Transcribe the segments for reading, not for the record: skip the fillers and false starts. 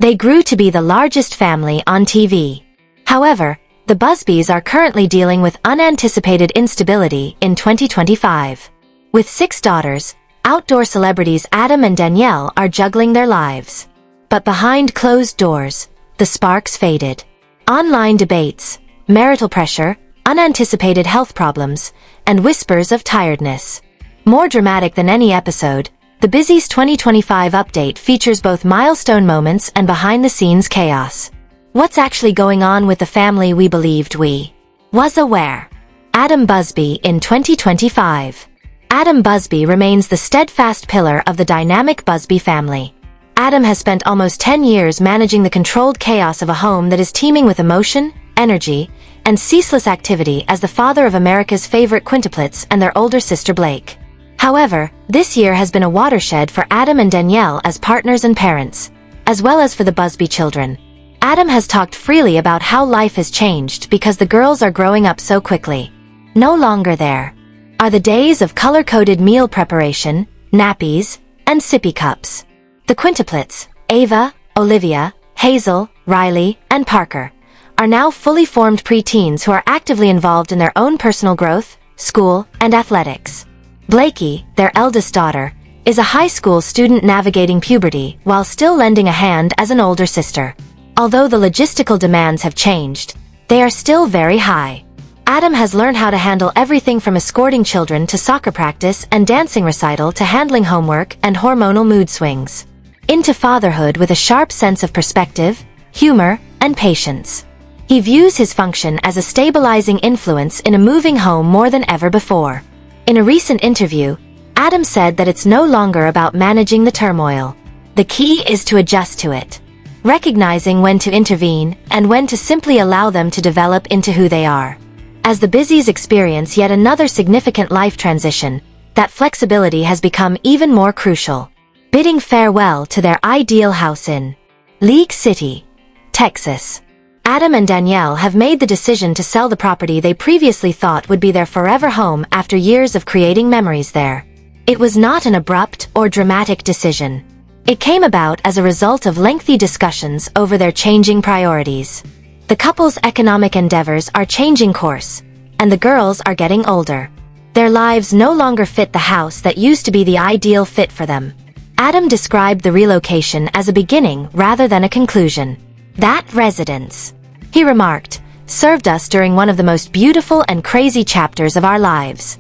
They grew to be the largest family on TV. However, the Busbys are currently dealing with unanticipated instability in 2025. With 6 daughters, outdoor celebrities Adam and Danielle are juggling their lives. But behind closed doors, the sparks faded. Online debates, marital pressure, unanticipated health problems, and whispers of tiredness. More dramatic than any episode, the Busbys' 2025 update features both milestone moments and behind-the-scenes chaos. What's actually going on with the family we believed we was aware? Adam Busby in 2025. Adam Busby remains the steadfast pillar of the dynamic Busby family. Adam has spent almost 10 years managing the controlled chaos of a home that is teeming with emotion, energy, and ceaseless activity as the father of America's favorite quintuplets and their older sister Blayke. However, this year has been a watershed for Adam and Danielle as partners and parents, as well as for the Busby children. Adam has talked freely about how life has changed because the girls are growing up so quickly. No longer there are the days of color-coded meal preparation, nappies, and sippy cups. The quintuplets, Ava, Olivia, Hazel, Riley, and Parker, are now fully formed preteens who are actively involved in their own personal growth, school, and athletics. Blayke, their eldest daughter, is a high school student navigating puberty while still lending a hand as an older sister. Although the logistical demands have changed, they are still very high. Adam has learned how to handle everything from escorting children to soccer practice and dancing recital to handling homework and hormonal mood swings. Into fatherhood with a sharp sense of perspective, humor, and patience. He views his function as a stabilizing influence in a moving home more than ever before. In a recent interview, Adam said that it's no longer about managing the turmoil. The key is to adjust to it, recognizing when to intervene and when to simply allow them to develop into who they are. As the Busbys experience yet another significant life transition, that flexibility has become even more crucial. Bidding farewell to their ideal house in League City, Texas. Adam and Danielle have made the decision to sell the property they previously thought would be their forever home after years of creating memories there. It was not an abrupt or dramatic decision. It came about as a result of lengthy discussions over their changing priorities. The couple's economic endeavors are changing course, and the girls are getting older. Their lives no longer fit the house that used to be the ideal fit for them. Adam described the relocation as a beginning rather than a conclusion. That residence, he remarked, served us during one of the most beautiful and crazy chapters of our lives.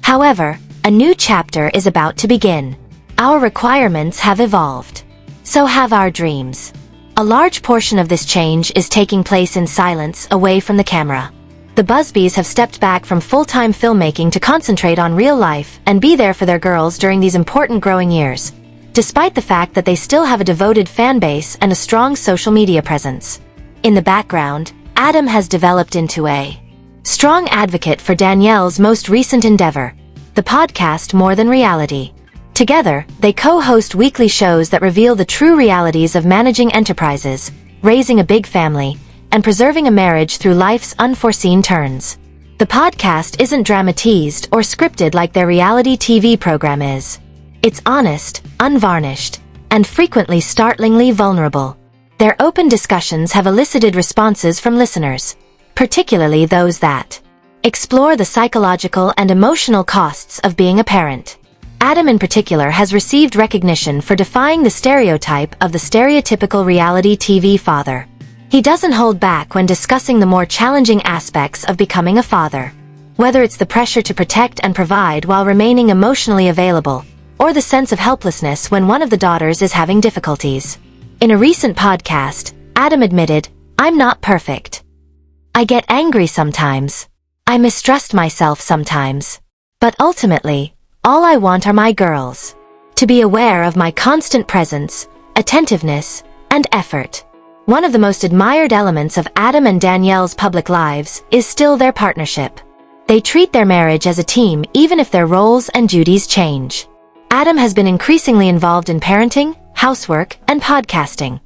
However, a new chapter is about to begin. Our requirements have evolved. So have our dreams. A large portion of this change is taking place in silence, away from the camera. The Busbys have stepped back from full-time filmmaking to concentrate on real life and be there for their girls during these important growing years, despite the fact that they still have a devoted fan base and a strong social media presence. In the background, Adam has developed into a strong advocate for Danielle's most recent endeavor, the podcast More Than Reality. Together, they co-host weekly shows that reveal the true realities of managing enterprises, raising a big family, and preserving a marriage through life's unforeseen turns. The podcast isn't dramatized or scripted like their reality TV program is. It's honest, unvarnished, and frequently startlingly vulnerable. Their open discussions have elicited responses from listeners, particularly those that explore the psychological and emotional costs of being a parent. Adam in particular has received recognition for defying the stereotype of the stereotypical reality TV father. He doesn't hold back when discussing the more challenging aspects of becoming a father. Whether it's the pressure to protect and provide while remaining emotionally available, or the sense of helplessness when one of the daughters is having difficulties. In a recent podcast, Adam admitted, "I'm not perfect. I get angry sometimes. I mistrust myself sometimes. But ultimately, all I want are my girls to be aware of my constant presence, attentiveness, and effort." One of the most admired elements of Adam and Danielle's public lives is still their partnership. They treat their marriage as a team even if their roles and duties change. Adam has been increasingly involved in parenting, housework, and podcasting,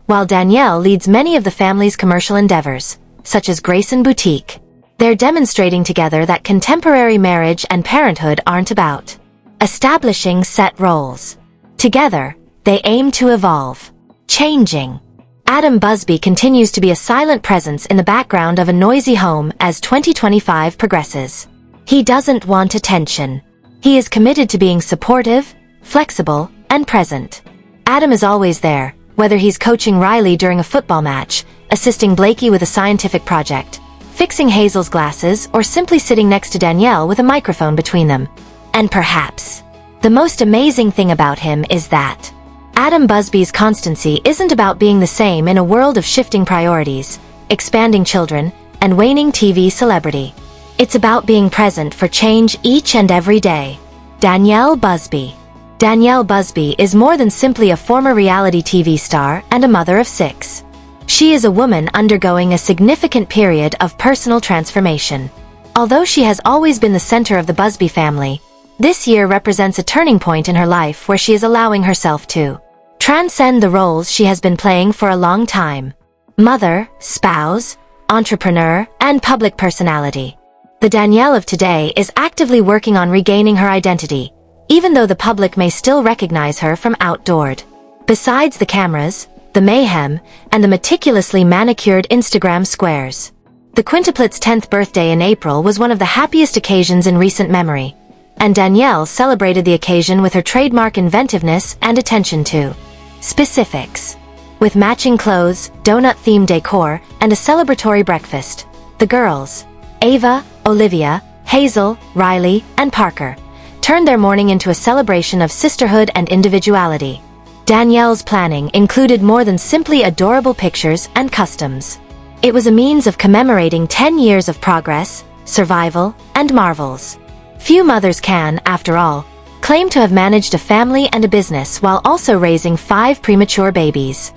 while Danielle leads many of the family's commercial endeavors, such as Grayson Boutique. They're demonstrating together that contemporary marriage and parenthood aren't about establishing set roles. Together, they aim to evolve Changing. Adam Busby continues to be a silent presence in the background of a noisy home as 2025 progresses. He doesn't want attention. He is committed to being supportive, flexible, and present. Adam is always there, whether he's coaching Riley during a football match, assisting Blayke with a scientific project, fixing Hazel's glasses, or simply sitting next to Danielle with a microphone between them. And perhaps the most amazing thing about him is that Adam Busby's constancy isn't about being the same in a world of shifting priorities, expanding children, and waning TV celebrity. It's about being present for change each and every day. Danielle Busby. Danielle Busby is more than simply a former reality TV star and a mother of 6. She is a woman undergoing a significant period of personal transformation. Although she has always been the center of the Busby family, this year represents a turning point in her life where she is allowing herself to transcend the roles she has been playing for a long time: mother, spouse, entrepreneur, and public personality. The Danielle of today is actively working on regaining her identity, even though the public may still recognize her from OutDaughtered. Besides the cameras, the mayhem, and the meticulously manicured Instagram squares, the quintuplets' 10th birthday in April was one of the happiest occasions in recent memory, and Danielle celebrated the occasion with her trademark inventiveness and attention to specifics. With matching clothes, donut-themed decor, and a celebratory breakfast, the girls, Ava, Olivia, Hazel, Riley, and Parker, turned their morning into a celebration of sisterhood and individuality. Danielle's planning included more than simply adorable pictures and customs. It was a means of commemorating 10 years of progress, survival, and marvels. Few mothers can, after all, claim to have managed a family and a business while also raising 5 premature babies.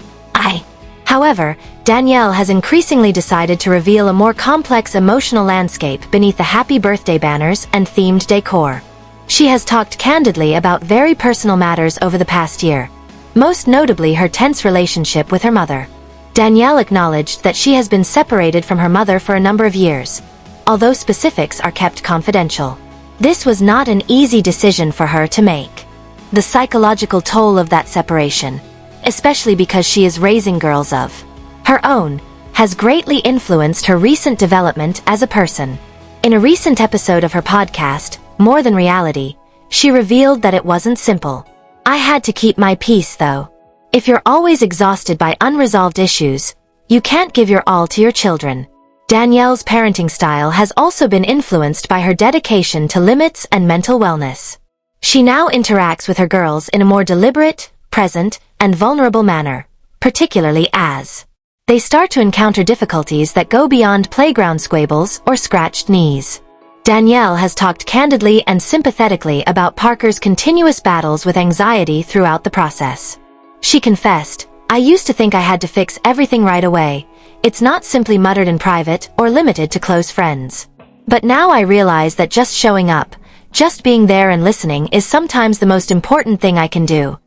However, Danielle has increasingly decided to reveal a more complex emotional landscape beneath the happy birthday banners and themed decor. She has talked candidly about very personal matters over the past year, most notably her tense relationship with her mother. Danielle acknowledged that she has been separated from her mother for a number of years, although specifics are kept confidential. This was not an easy decision for her to make. The psychological toll of that separation, especially because she is raising girls of her own, has greatly influenced her recent development as a person. In a recent episode of her podcast, More Than Reality, she revealed that it wasn't simple. "I had to keep my peace though. If you're always exhausted by unresolved issues, you can't give your all to your children." Danielle's parenting style has also been influenced by her dedication to limits and mental wellness. She now interacts with her girls in a more deliberate, present, and vulnerable manner, particularly as they start to encounter difficulties that go beyond playground squabbles or scratched knees. Danielle has talked candidly and sympathetically about Parker's continuous battles with anxiety throughout the process. She confessed, "I used to think I had to fix everything right away. It's not simply muttered in private or limited to close friends. But now I realize that just showing up, just being there and listening is sometimes the most important thing I can do."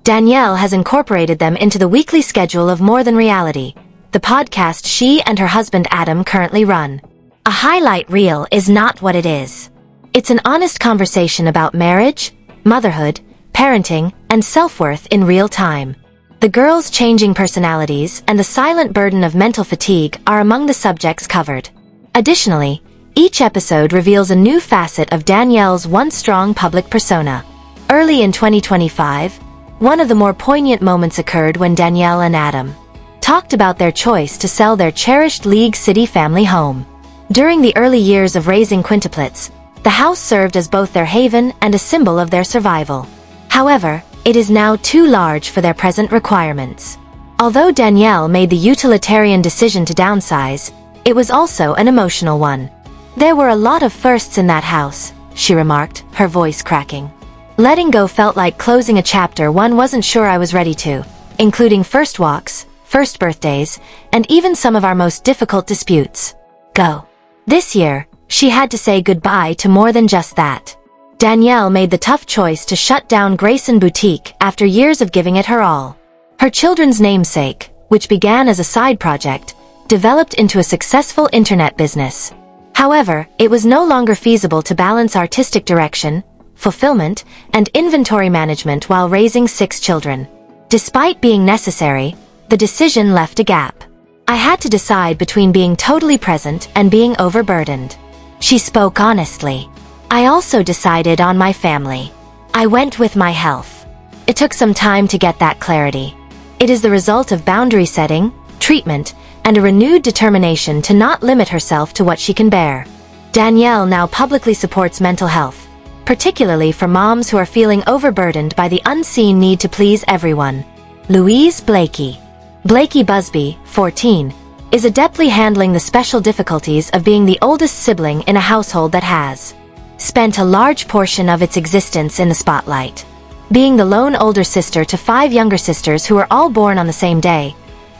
Danielle has incorporated them into the weekly schedule of More Than Reality, the podcast she and her husband Adam currently run. A highlight reel is not what it is. It's an honest conversation about marriage, motherhood, parenting, and self-worth in real time. The girls' changing personalities and the silent burden of mental fatigue are among the subjects covered. Additionally, each episode reveals a new facet of Danielle's once strong public persona. Early in 2025, one of the more poignant moments occurred when Danielle and Adam talked about their choice to sell their cherished League City family home. During the early years of raising quintuplets, the house served as both their haven and a symbol of their survival. However, it is now too large for their present requirements. Although Danielle made the utilitarian decision to downsize, it was also an emotional one. "There were a lot of firsts in that house," she remarked, her voice cracking. "Letting go felt like closing a chapter one wasn't sure I was ready to, including first walks, first birthdays, and even some of our most difficult disputes. Go." This year, she had to say goodbye to more than just that. Danielle made the tough choice to shut down Grayson Boutique after years of giving it her all. Her children's namesake, which began as a side project, developed into a successful internet business. However, it was no longer feasible to balance artistic direction, fulfillment, and inventory management while raising 6 children. Despite being necessary, the decision left a gap. I had to decide between being totally present and being overburdened. She spoke honestly. I also decided on my family. I went with my health. It took some time to get that clarity. It is the result of boundary setting, treatment, and a renewed determination to not limit herself to what she can bear. Danielle now publicly supports mental health, particularly for moms who are feeling overburdened by the unseen need to please everyone. Louise Blayke. Blayke Busby, 14, is adeptly handling the special difficulties of being the oldest sibling in a household that has spent a large portion of its existence in the spotlight. Being the lone older sister to 5 younger sisters who were all born on the same day,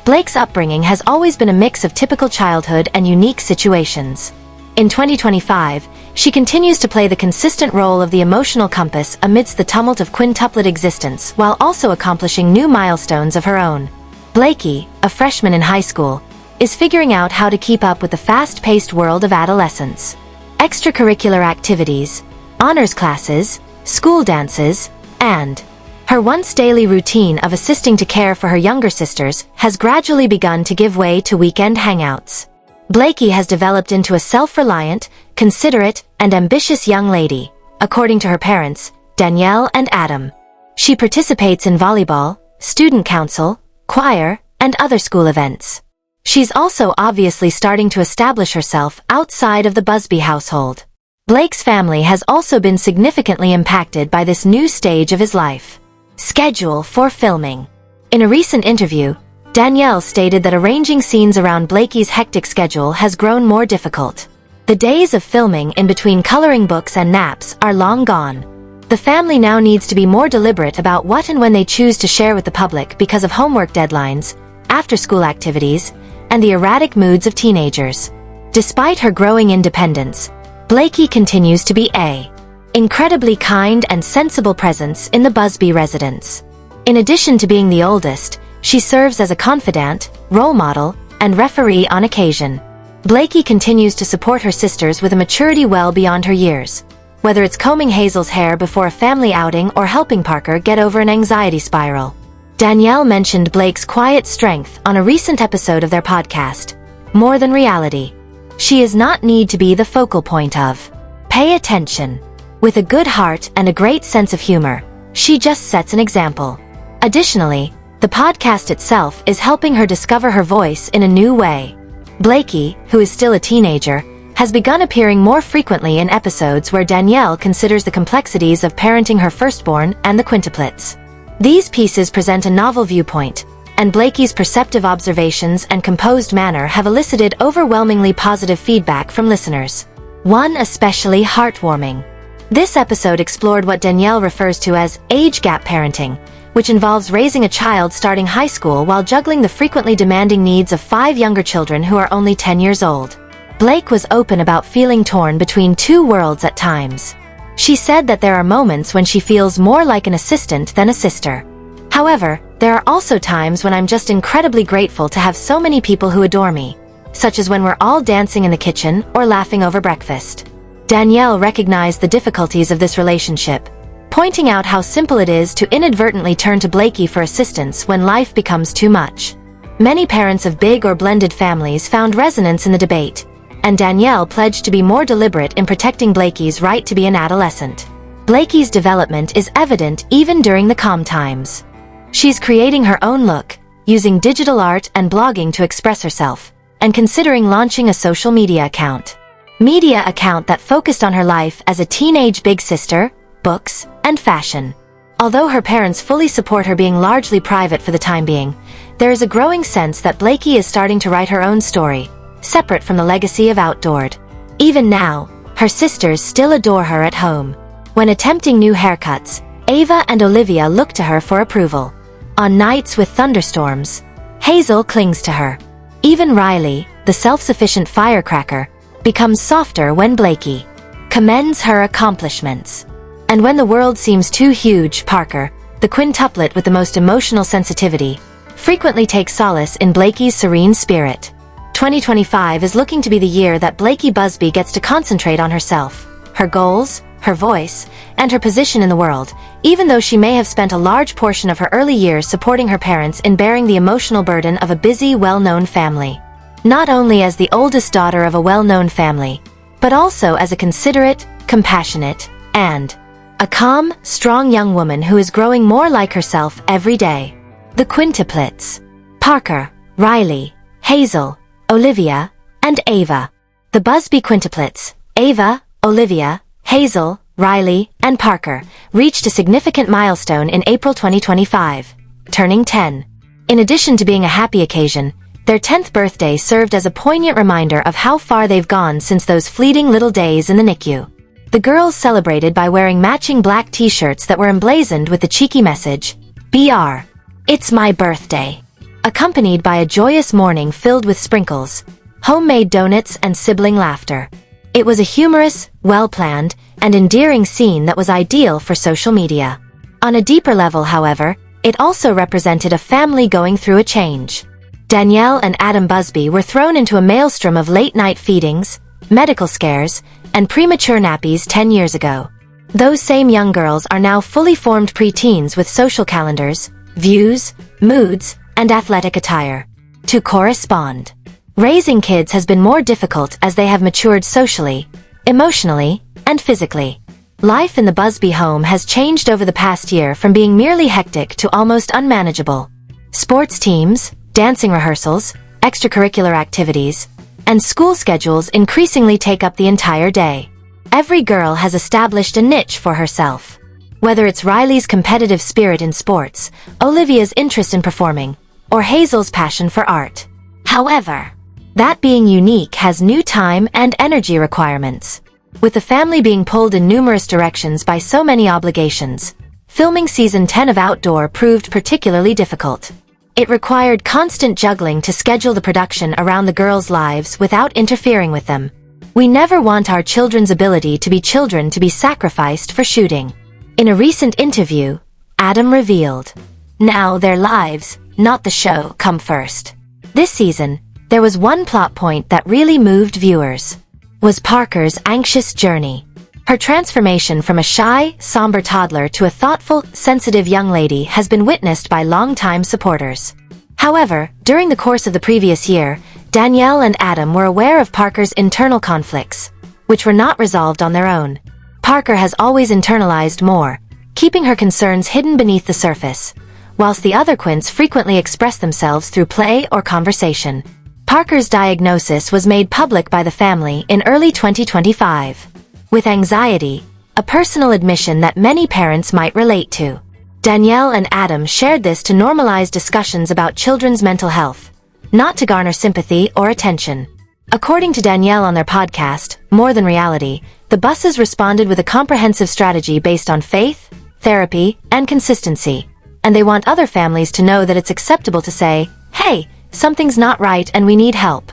Blayke's upbringing has always been a mix of typical childhood and unique situations. In 2025, she continues to play the consistent role of the emotional compass amidst the tumult of quintuplet existence while also accomplishing new milestones of her own. Blayke, a freshman in high school, is figuring out how to keep up with the fast-paced world of adolescence. Extracurricular activities, honors classes, school dances, and her once daily routine of assisting to care for her younger sisters has gradually begun to give way to weekend hangouts. Blayke has developed into a self-reliant, considerate, and ambitious young lady, according to her parents, Danielle and Adam. She participates in volleyball, student council, choir, and other school events. She's also obviously starting to establish herself outside of the Busby household. Blayke's family has also been significantly impacted by this new stage of his life. Schedule for filming. In a recent interview, Danielle stated that arranging scenes around Blayke's hectic schedule has grown more difficult. The days of filming in between coloring books and naps are long gone. The family now needs to be more deliberate about what and when they choose to share with the public because of homework deadlines, after-school activities, and the erratic moods of teenagers. Despite her growing independence, Blayke continues to be an incredibly kind and sensible presence in the Busby residence. In addition to being the oldest, she serves as a confidant, role model, and referee on occasion. Blayke continues to support her sisters with a maturity well beyond her years, whether it's combing Hazel's hair before a family outing or helping Parker get over an anxiety spiral. Danielle mentioned Blayke's quiet strength on a recent episode of their podcast, More Than Reality. She does not need to be the focal point of. Pay attention. With a good heart and a great sense of humor, she just sets an example. Additionally, the podcast itself is helping her discover her voice in a new way. Blayke, who is still a teenager, has begun appearing more frequently in episodes where Danielle considers the complexities of parenting her firstborn and the quintuplets. These pieces present a novel viewpoint, and Blayke's perceptive observations and composed manner have elicited overwhelmingly positive feedback from listeners. One especially heartwarming. This episode explored what Danielle refers to as age gap parenting, which involves raising a child starting high school while juggling the frequently demanding needs of 5 younger children who are only 10 years old. Blayke was open about feeling torn between 2 worlds at times. She said that there are moments when she feels more like an assistant than a sister. However, there are also times when I'm just incredibly grateful to have so many people who adore me, such as when we're all dancing in the kitchen or laughing over breakfast. Danielle recognized the difficulties of this relationship, pointing out how simple it is to inadvertently turn to Blayke for assistance when life becomes too much. Many parents of big or blended families found resonance in the debate, and Danielle pledged to be more deliberate in protecting Blayke's right to be an adolescent. Blayke's development is evident even during the calm times. She's creating her own look, using digital art and blogging to express herself, and considering launching a social media account. That focused on her life as a teenage big sister, books, and fashion. Although her parents fully support her being largely private for the time being, there is a growing sense that Blayke is starting to write her own story, separate from the legacy of OutDaughtered. Even now, her sisters still adore her at home. When attempting new haircuts, Ava and Olivia look to her for approval. On nights with thunderstorms, Hazel clings to her. Even Riley, the self-sufficient firecracker, becomes softer when Blayke commends her accomplishments. And when the world seems too huge, Parker, the quintuplet with the most emotional sensitivity, frequently takes solace in Blayke's serene spirit. 2025 is looking to be the year that Blayke Busby gets to concentrate on herself, her goals, her voice, and her position in the world, even though she may have spent a large portion of her early years supporting her parents in bearing the emotional burden of a busy, well-known family. Not only as the oldest daughter of a well-known family, but also as a considerate, compassionate, and a calm, strong young woman who is growing more like herself every day. The quintuplets: Parker, Riley, Hazel, Olivia, and Ava. The Busby quintuplets, Ava, Olivia, Hazel, Riley, and Parker, reached a significant milestone in April 2025, turning 10. In addition to being a happy occasion, their 10th birthday served as a poignant reminder of how far they've gone since those fleeting little days in the NICU. The girls celebrated by wearing matching black t-shirts that were emblazoned with the cheeky message, "BR. It's my birthday," accompanied by a joyous morning filled with sprinkles, homemade donuts, and sibling laughter. It was a humorous, well-planned, and endearing scene that was ideal for social media. On a deeper level, however, it also represented a family going through a change. Danielle and Adam Busby were thrown into a maelstrom of late-night feedings, medical scares, and premature nappies 10 years ago. Those same young girls are now fully formed preteens with social calendars, views, moods, and athletic attire to correspond. Raising kids has been more difficult as they have matured socially, emotionally, and physically. Life in the Busby home has changed over the past year from being merely hectic to almost unmanageable. Sports teams, dancing rehearsals, extracurricular activities, and school schedules increasingly take up the entire day. Every girl has established a niche for herself. Whether it's Riley's competitive spirit in sports, Olivia's interest in performing, or Hazel's passion for art. However, that being unique has new time and energy requirements. With the family being pulled in numerous directions by so many obligations, filming season 10 of Outdoor proved particularly difficult. It required constant juggling to schedule the production around the girls' lives without interfering with them. We never want our children's ability to be children to be sacrificed for shooting. In a recent interview, Adam revealed, "Now their lives, not the show, come first." This season, there was one plot point that really moved viewers. Was Parker's anxious journey. Her transformation from a shy, somber toddler to a thoughtful, sensitive young lady has been witnessed by longtime supporters. However, during the course of the previous year, Danielle and Adam were aware of Parker's internal conflicts, which were not resolved on their own. Parker has always internalized more, keeping her concerns hidden beneath the surface, whilst the other quints frequently express themselves through play or conversation. Parker's diagnosis was made public by the family in early 2025. With anxiety, a personal admission that many parents might relate to. Danielle and Adam shared this to normalize discussions about children's mental health, not to garner sympathy or attention. According to Danielle on their podcast, More Than Reality, the Busbys responded with a comprehensive strategy based on faith, therapy, and consistency, and they want other families to know that it's acceptable to say, "Hey, something's not right and we need help."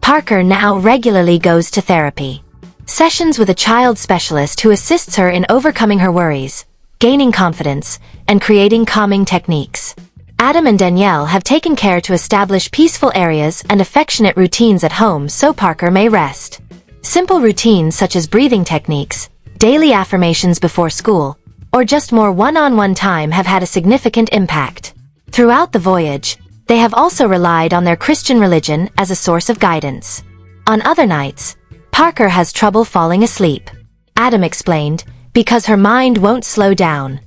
Parker now regularly goes to therapy sessions with a child specialist who assists her in overcoming her worries, gaining confidence, and creating calming techniques. Adam and Danielle have taken care to establish peaceful areas and affectionate routines at home so Parker may rest. Simple routines such as breathing techniques, daily affirmations before school, or just more one-on-one time have had a significant impact. Throughout the voyage, they have also relied on their Christian religion as a source of guidance. On other nights, Parker has trouble falling asleep. Adam explained, because her mind won't slow down.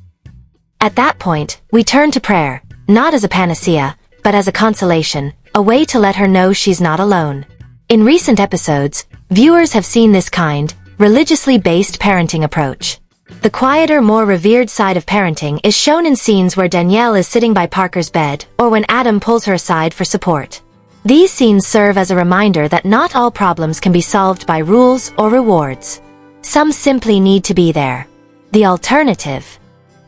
At that point, we turn to prayer, not as a panacea, but as a consolation, a way to let her know she's not alone. In recent episodes, viewers have seen this kind, religiously based parenting approach. The quieter, more revered side of parenting is shown in scenes where Danielle is sitting by Parker's bed or when Adam pulls her aside for support. These scenes serve as a reminder that not all problems can be solved by rules or rewards. Some simply need to be there. The alternative.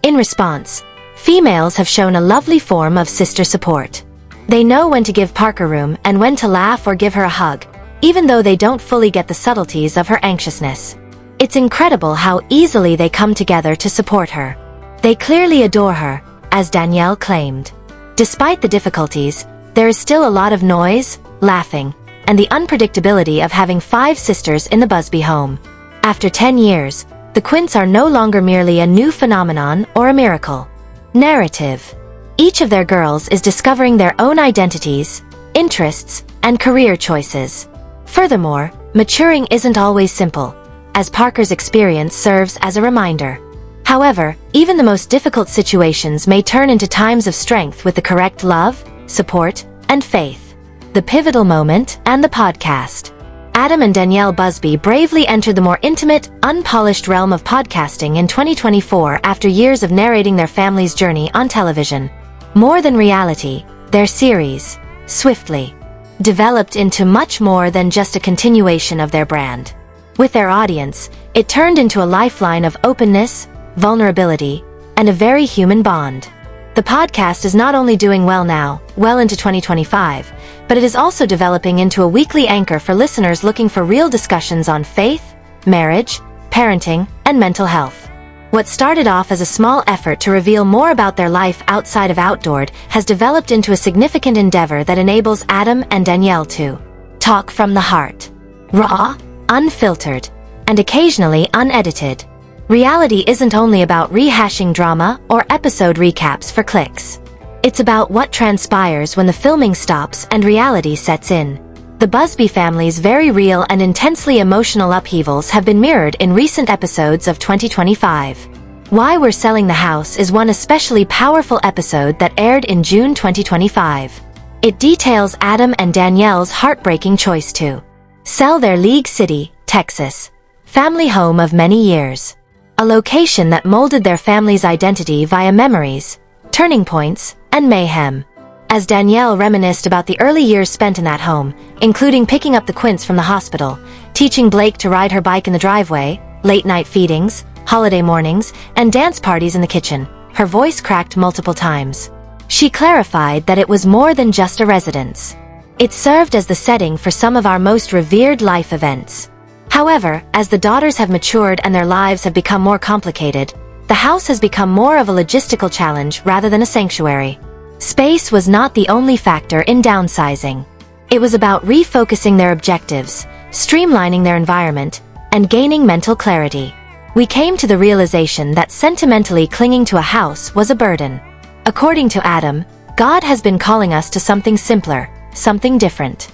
In response, females have shown a lovely form of sister support. They know when to give Parker room and when to laugh or give her a hug, even though they don't fully get the subtleties of her anxiousness. It's incredible how easily they come together to support her. They clearly adore her, as Danielle claimed. Despite the difficulties, there is still a lot of noise, laughing, and the unpredictability of having 5 sisters in the Busby home. After 10 years, The quints are no longer merely a new phenomenon or a miracle. Narrative. Each of their girls is discovering their own identities, interests, and career choices. Furthermore, maturing isn't always simple, as Parker's experience serves as a reminder. However, even the most difficult situations may turn into times of strength with the correct love, support, and faith. The pivotal moment and the podcast. Adam and Danielle Busby bravely entered the more intimate, unpolished realm of podcasting in 2024 after years of narrating their family's journey on television. More than reality, their series, swiftly, developed into much more than just a continuation of their brand. With their audience, it turned into a lifeline of openness, vulnerability, and a very human bond. The podcast is not only doing well now, well into 2025, but it is also developing into a weekly anchor for listeners looking for real discussions on faith, marriage, parenting, and mental health. What started off as a small effort to reveal more about their life outside of OutDaughtered has developed into a significant endeavor that enables Adam and Danielle to talk from the heart. Raw, unfiltered, and occasionally unedited. Reality isn't only about rehashing drama or episode recaps for clicks. It's about what transpires when the filming stops and reality sets in. The Busby family's very real and intensely emotional upheavals have been mirrored in recent episodes of 2025. Why We're Selling the House is one especially powerful episode that aired in June 2025. It details Adam and Danielle's heartbreaking choice to sell their League City, Texas, family home of many years. A location that molded their family's identity via memories, turning points, and mayhem. As Danielle reminisced about the early years spent in that home, including picking up the quints from the hospital, teaching Blayke to ride her bike in the driveway, late-night feedings, holiday mornings, and dance parties in the kitchen, her voice cracked multiple times. She clarified that it was more than just a residence. It served as the setting for some of our most revered life events. However, as the daughters have matured and their lives have become more complicated, the house has become more of a logistical challenge rather than a sanctuary. Space was not the only factor in downsizing. It was about refocusing their objectives, streamlining their environment, and gaining mental clarity. We came to the realization that sentimentally clinging to a house was a burden. According to Adam, God has been calling us to something simpler, something different.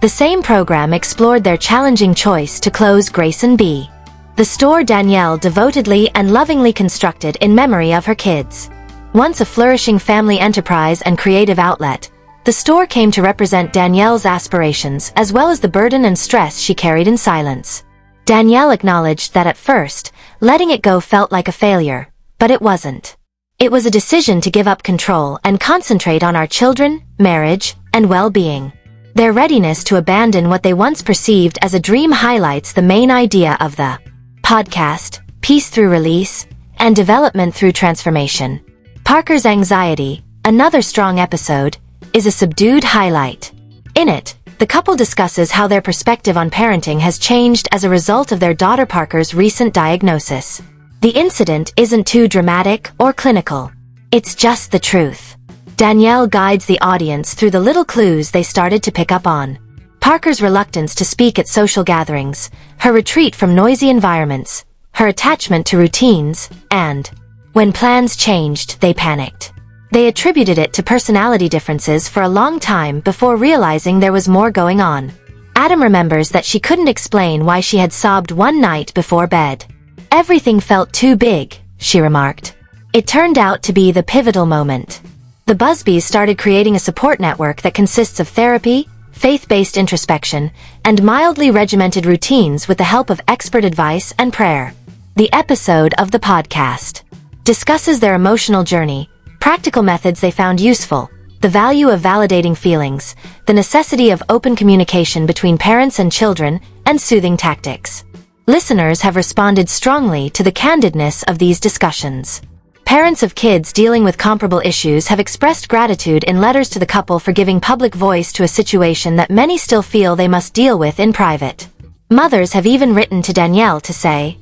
The same program explored their challenging choice to close Grayson B., the store Danielle devotedly and lovingly constructed in memory of her kids. Once a flourishing family enterprise and creative outlet, the store came to represent Danielle's aspirations as well as the burden and stress she carried in silence. Danielle acknowledged that at first, letting it go felt like a failure, but it wasn't. It was a decision to give up control and concentrate on our children, marriage, and well-being. Their readiness to abandon what they once perceived as a dream highlights the main idea of the podcast, peace through release, and development through transformation. Parker's anxiety, another strong episode, is a subdued highlight. In it, the couple discusses how their perspective on parenting has changed as a result of their daughter Parker's recent diagnosis. The incident isn't too dramatic or clinical. It's just the truth. Danielle guides the audience through the little clues they started to pick up on. Parker's reluctance to speak at social gatherings, her retreat from noisy environments, her attachment to routines, and when plans changed, they panicked. They attributed it to personality differences for a long time before realizing there was more going on. Adam remembers that she couldn't explain why she had sobbed one night before bed. Everything felt too big, she remarked. It turned out to be the pivotal moment. The Busbys started creating a support network that consists of therapy, faith-based introspection, and mildly regimented routines with the help of expert advice and prayer. The episode of the podcast discusses their emotional journey, practical methods they found useful, the value of validating feelings, the necessity of open communication between parents and children, and soothing tactics. Listeners have responded strongly to the candidness of these discussions. Parents of kids dealing with comparable issues have expressed gratitude in letters to the couple for giving public voice to a situation that many still feel they must deal with in private. Mothers have even written to Danielle to say,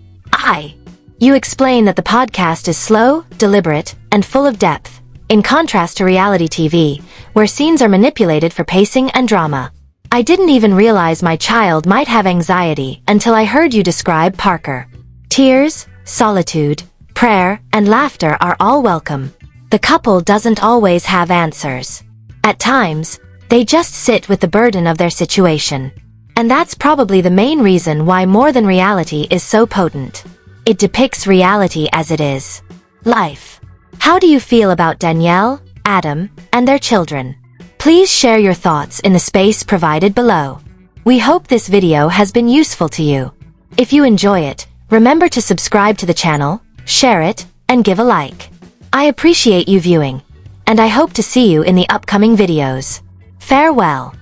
You explain that the podcast is slow, deliberate, and full of depth, in contrast to reality TV, where scenes are manipulated for pacing and drama. I didn't even realize my child might have anxiety until I heard you describe Parker. Tears, solitude, prayer, and laughter are all welcome. The couple doesn't always have answers. At times, they just sit with the burden of their situation. And that's probably the main reason why More Than Reality is so potent. It depicts reality as it is. Life. How do you feel about Danielle, Adam, and their children? Please share your thoughts in the space provided below. We hope this video has been useful to you. If you enjoy it, remember to subscribe to the channel, share it, and give a like. I appreciate you viewing, and I hope to see you in the upcoming videos. Farewell.